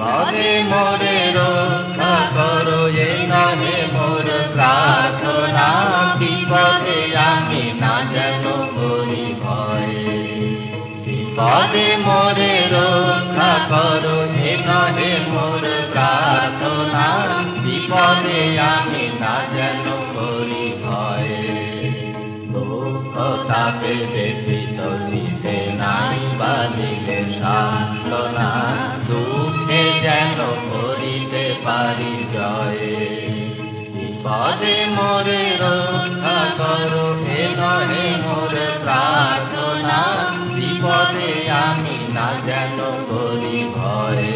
বিপদে মোরে রক্ষা করো এই নহে মোর প্রার্থনা, বিপদে আমি না যেন করি ভয়। বিপদে মোরে রক্ষা করো এই নহে মোর প্রার্থনা, বিপদে আমি না যেন করি ভয়। দুঃখ তাপে ব্যথিত দিতে নাই বাদিলে সান্ত্বনা, দুঃখে যেন করিতে পারি জয়। বিপদে মোরে রক্ষা করো হে নহে মোর প্রার্থনা, বিপদে আমি না যেন করি ভয়।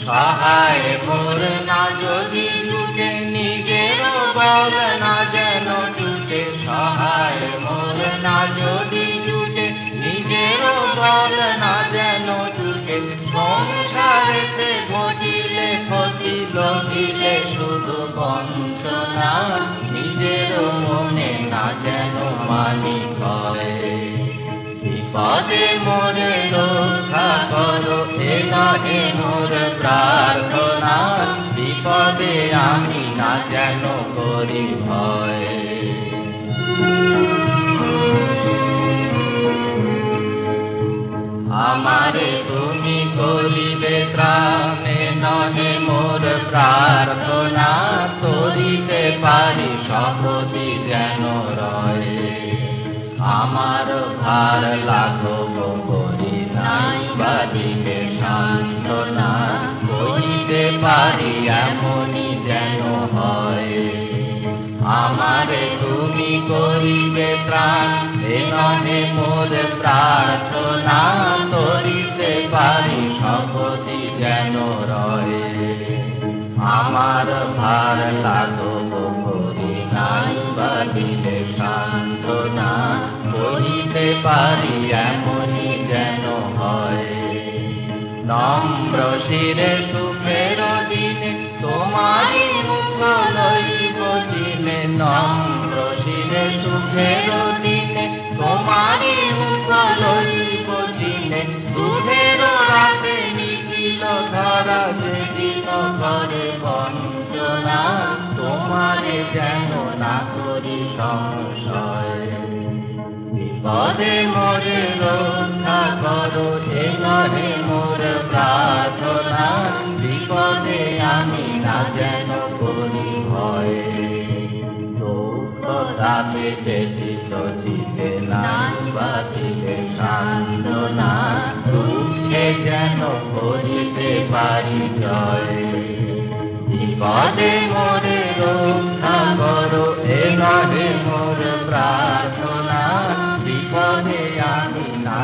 সহায় মোর না যদি জুটে, নিজের বল না যেন জুটে। সহায় মোর না যদি জুটে, নিজের বল না যেন জুটে। সংসারেতে ঘটিলে ক্ষতি, লভিলে শুধু বঞ্চনা, নিজের মনে না যেন মানি হয়। বিপদে মোরে রক্ষা করো হে নহে মোর প্রার্থনা, বিপদে আমি না যেন করি ভয়। আমারে তুমি করিবে ত্রাণে নহে মোর প্রার্থনা, করিতে পারি শপথি যেন রয়। আমার ভার লাঘব করি নাই বাদিলে সান্ত্বনা, করিতে পারি এমনই যেন হয়। আমারে তুমি করিবে ত্রাণ এ নহে মোর প্রার্থনা, করিতে পারি শপথি যেন রয়। আমার ভার লাঘব করি নাই বাদিলে সান্ত্বনা, করিতে পারি এমনই যেন হয়। নম্র শিরে সুখের দিনে তোমারি মুখ লইব চিনে, নম্র শিরে সুখের দিনে তোমারি মুখ লইব চিনে। দুধের রাতে নিখিল ধরা যেদিন করে বঞ্চনা, তোমারে যেন না করি সংশয়। বিপদে মোরে রক্ষা করো হে নহে মোর প্রার্থনা, বিপদে আমি না যেন করি ভয়। দুঃখ তাপে ব্যথিত দিতে নাই বাদিলে সান্ত্বনা, দুঃখে যেন করিতে পারি জয়। বিপদে মোরে রক্ষা করো হে নহে মোর প্রার্থনা, বিপদে আমি না